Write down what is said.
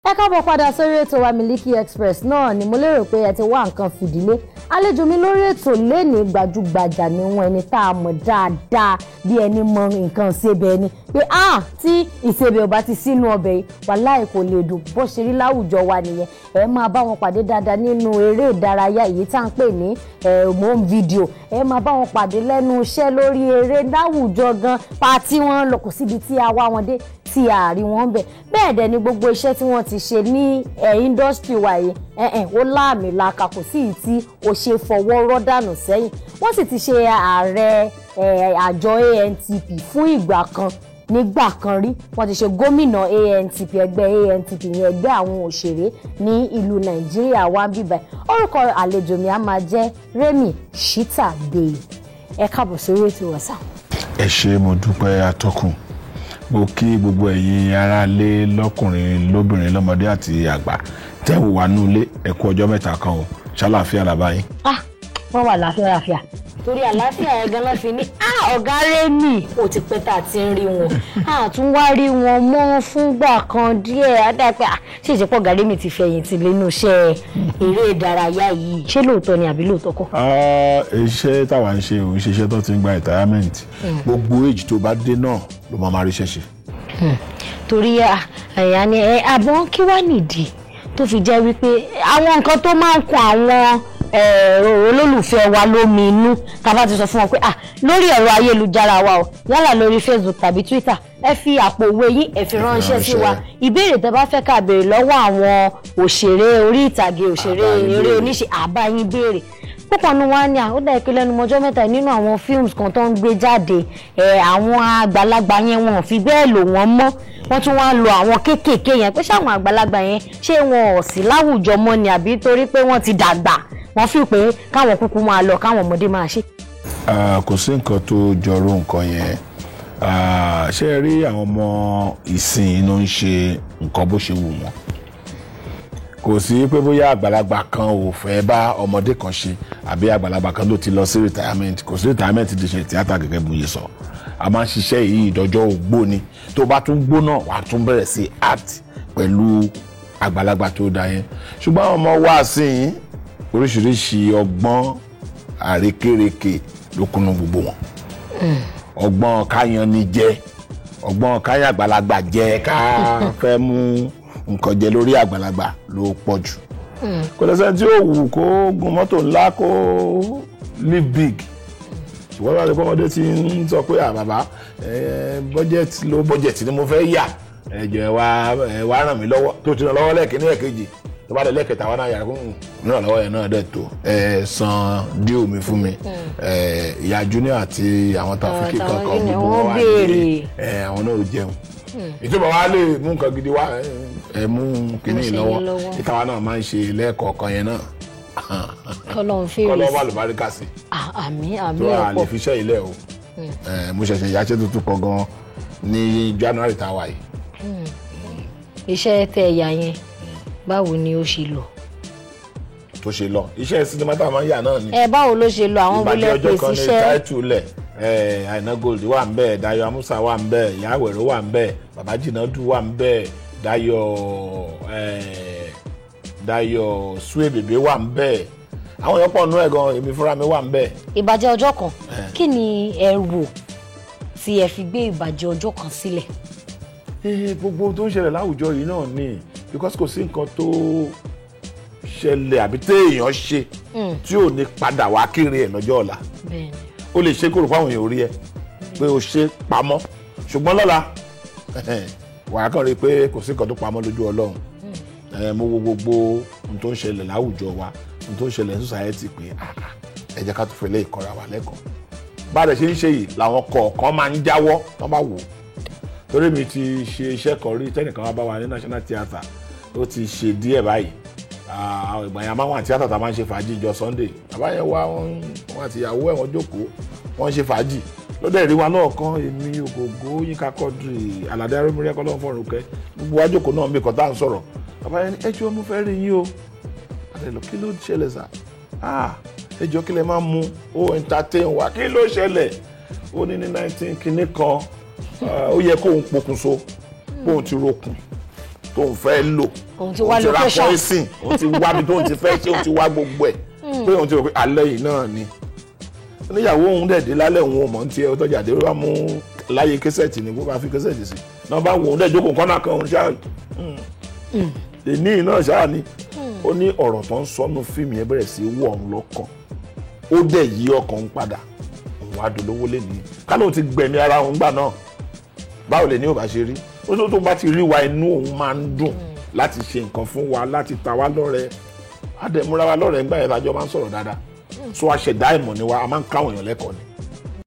ẹ káàbọ̀ padà sórí ètò wa Miliki Express náà ni mo lérò pé ẹ ti wá nǹkan fìdílé. Àlejò mi lórí ètò lénìí gbajúgbajà ni wọ́n, ẹni tá a mọ̀ dáadáa bí ẹni mọ nǹkan ṣebẹ̀ ni pé tí ìṣebẹ̀ ò bá ti sínú ọbẹ̀ yìí wàláhì kò lè dùn bó ṣe rí láwùjọ wa nìyẹn. Ẹ máa bá wọn pàdé dáadáa nínú eré ìdárayá èyí tá ń pè ní home video. Ẹ máa bá wọn pàdé lẹ́nu iṣẹ́ lórí eré láwùjọ gan pàtí wọn lọ kò síbi tí a wá wọn dé tí a rí wọn bẹ̀. Bẹ́ẹ̀ dẹ̀ ni gbogbo iṣẹ́ tí wọ́n ti ṣe ní industry wa yìí ó láàmì làkà kò sí tí ó ṣe fọwọ́ rọ́ dànù sẹ́yìn. Wọ́n sì ti ṣe ààrẹ àjọ ANTP fún ìgbà kan nígbà kan rí. Wọ́n ti ṣe gómìnà ANTP, ẹgbẹ́ ANTP ní ẹgbẹ́ àwọn òṣèré ní ìlú Nàìjíríà wá bíbá. Orúkọ àlejò mi á máa jẹ́ Remi Shita-Beye. Ẹ káàbọ̀ sórí ètò ọ̀sán. Ẹ ṣé, mo dúpẹ́ atọ́kùn. Mo kí gbogbo ẹ̀yin aráalé lọ́kùnrin lóbìnrin lọ́mọdé àti àgbà tẹ́ wò wá nú ilé ẹ kú ọjọ́ mẹ́ta kan o, ṣàlàáfíà làbá yín. Wọ́n wà láfíà torí àlàáfíà yẹn gan-an fi ní ọ̀gá Remi ó ti pẹ́ tá a ti ń rí wọn tún wá rí wọn mọ́ fúngbà kan díẹ̀ adápẹ́ ṣé ìṣẹ́pọ̀ ọ̀gá Remi ti fẹ̀yìntì lẹ́nu iṣẹ́ eré ìdárayá yìí, ṣé lóòótọ́ ni àbí lóòótọ́ kọ́? Iṣẹ́ táwa ń ṣe òun ṣiṣẹ́ tó ti ń gba retirement gbogbo èjì tó bá dé náà ló máa rí ṣẹ́ṣe. Torí àyà ni àbọ̀ kí wá nìdí tó fi jẹ́ wípé àwọn nǹkan tó máa ń kun àwọn olólùfẹ́ wa lómi inú tá bá ti sọ fún wọn pé lórí ẹ̀rọ ayélujára wa o yálà lórí Facebook tàbí Twitter ẹ fi àpò òwe yín ẹ fi ránṣẹ́ sí wa. Ìbéèrè tẹ́ bá fẹ́ ká béèrè lọ́wọ́ àwọn òṣèré orí ìtàgé, òṣèré eré oníṣe àbáyín béèrè púpọ̀ ní wá ní ó dá ìpínlẹ̀ ẹnu mọ́jọ́ mẹ́ta nínú àwọn films kan tó ń gbé jáde àwọn àgbàlagbà yẹn wọn ò fi bẹ́ẹ̀ lò wọ́n mọ́, wọ́n tún wá lo àwọn kéékèèké yẹn pé ṣáwọn àgbàlagbà yẹn ṣé wọn ò sí láwùjọ mọ́ ni àbí torí pé wọ́n ti dàgbà wọ́n fi pé káwọn kúkú máa lọ káwọn ọmọdé máa ṣe. Kò sí nǹkan tó jọrú nǹkan yẹn. Ṣé ẹ rí àwọn ọmọ ìsìn inú ń ṣe nǹkan bó ṣe wù wọ́n? Kò sí pé bóyá àgbàlagbà kan ò fẹ́ bá ọmọdé kan ṣe àbí àgbàlagbà kan ló ti lọ sí retirement. Kò sí retirement ti ṣe tíátà gẹ́gẹ́ bó yẹ sọ. A máa ń ṣiṣẹ́ yìí ìdọ́jọ́ ògbó ni. Tó bá tún gbó náà wàá tún bẹ̀rẹ̀ sí act pẹ̀lú àgbàlagbà tó dá yẹn. Ṣùgbọ́n àwọn ọmọ wa sí yín oríṣiríṣi ọgbọ́n àrékérekè ló kúnnú gbogbo wọn. Ọgbọ́n káyan ni jẹ, ọgbọ́n káyan àgbàlagbà jẹ, ká fẹ́ mú nǹkan jẹ lórí àgbàlagbà ló pọ̀ jù. Kò lẹ́sẹ̀ tí ó wù kó gun mọ́tò ńlá kó live big. Ṣùgbọ́n láti pọ́nmọ́dé ti ń sọ pé bàbá budget low budget ni mo fẹ́ yà ẹ̀jẹ̀ wa ràn mí lọ́wọ́ tó ti ràn lọ́wọ́ lẹ́ẹ̀kínní ẹ̀kejì tó bá dé lẹ́ẹ̀kẹta wa náà yàrá fún ìràn lọ́wọ́ yẹn náà dẹ̀ tó san díò mi fún mi. Ìyá Junior àti àwọn Taofiki kankan gbogbo wọn wà ní àwọn náà ò jẹun. Ìjọba wa lè mú nǹkan gidi wá mú kíní lọ́wọ́ ìtawà náà máa ń ṣe lẹ́ẹ̀kọ̀ọ̀kan yẹn náà. Kọ́lọ́ wà lùbáríkà sí. Àmín tó a lè fi ṣẹ́ ilé o. Mo ṣẹ̀ṣẹ̀ yáṣẹ́ tuntun kan gan ní January táwa yìí. Iṣẹ́ tẹ ẹ̀yà yẹn báwo ni ó ṣe lọ? Tó ṣe lọ iṣẹ́ sinimá tá a máa ń yà náà ni. Báwo ló ṣe lọ àwọn bílẹ̀ pèsè iṣẹ́? Ìbàjẹ́ ọjọ́ kan ní táìtù lẹ̀ Àìná Gold wà ń bẹ̀, Dayọ̀ Amusa wà ń bẹ̀, Ìyá Àwẹ̀rọ wà ń bẹ̀, Bàbá Jìnàdù wà ń bẹ̀, Dayọ̀ Suwe Bèbè wà ń bẹ̀. Àwọn èèyàn pọ̀ nú ẹ̀ gan, èmi fúnra mi wà ń bẹ̀. Ìbàjẹ́ ọjọ́ kan kí ni ẹ rò tí ẹ fi gbé Ìbàjẹ́ ọjọ́ kan sílẹ̀? Gbogbo tó ń ṣẹlẹ̀ láwùjọ yìí náà ni because kò sí nǹkan tó ṣẹlẹ̀ àbí téèyàn ṣe tí ò ní padà wá kiri ẹ̀ lọ́jọ́ ọ̀la. O lè ṣe kó rò fáwọn èèyàn orí ẹ pé o ṣe pamọ́ ṣùgbọ́n lọ́la wàá kàn rí i pé kò sí nǹkan tó pamọ́ lójú Ọlọ́run. Mo wo gbogbo ohun tó ń ṣẹlẹ̀ láwùjọ wa, ohun tó ń ṣẹlẹ̀ ní society pé ẹ jẹ́ ká tún fẹ́lẹ́ ìkọ́ra wa lẹ́kọ̀ọ́. Bá a dẹ̀ ṣe ń ṣe yìí làwọn kọ̀ọ̀kan máa ń jáwọ́ tó bá wò ó. Torí mi ti ṣe iṣẹ́ kan rí tẹ́nìkan wá bá wa ní National Theatre ó ti ṣe díẹ̀ báyìí. Ìgbà yẹn a máa wà tíátà tá a máa ń ṣe fàájì ìjọ Sunday. Bàbá yẹn wá wọn àti ìyàwó ẹ̀ wọ́n jókòó wọ́n ń ṣe fàájì. Lọ́dẹ̀ rí wa lọ́ọ̀kan èmi Ògògó Yínká Quadri Àlàdé Arómírí Kọ́lọ́run fọ́run kẹ́ gbogbo wa jókòó náà mi kàn tá à ń sọ̀rọ̀. Bàbá yẹn ní ẹjọ́ mo fẹ́ rí yín o. Àtẹ̀lọ́ kí ló ṣẹlẹ̀ sà? Ẹjọ́ kí lẹ máa mú ó entertain wa kí ló ṣẹlẹ̀? Ó ní 19 kinní kan ó yẹ kóun pokùnso kóun ti rokùn tó ń fẹ́ lò òun ti wá location poison òun ti wá bí tóun ti fẹ́ ṣe òun ti wá gbogbo ẹ̀ pé òun ti rò pé alẹ́ yìí náà ni oníyàwó òun dẹ̀ dé lálẹ́ òun ò mọ̀ ní tiẹ̀ ọtọ́jà dé wá mú láyé kẹsẹ̀tì ni kó bá fi kẹsẹ̀tì sí náà bá wò ó dẹ̀ jókòó kọ́nà kan òun ṣáà èní náà ṣáà ni ó ní ọ̀rọ̀ tó ń sọnù fíìmù yẹn bẹ̀rẹ̀ sí wọ̀ ọ́n lọ́kàn ó dẹ̀ yí ọkàn ń padà òun adolówó lè ní kánò ti gbẹ̀mí ara òun gbà náà báwo lè ní ò bá ṣe rí ó tó bá ti rí wa inú òun máa ń dùn láti ṣe nǹkan fún wa láti ta wá lọ́rẹ àdẹ̀múra wa lọ́rẹ ńgbà yẹn lájọ máa ń sọ̀rọ̀ dáadáa so aṣẹ̀dá ìmọ̀ ni wa a máa ń káwọn èèyàn lẹ́kọ̀ọ́ ni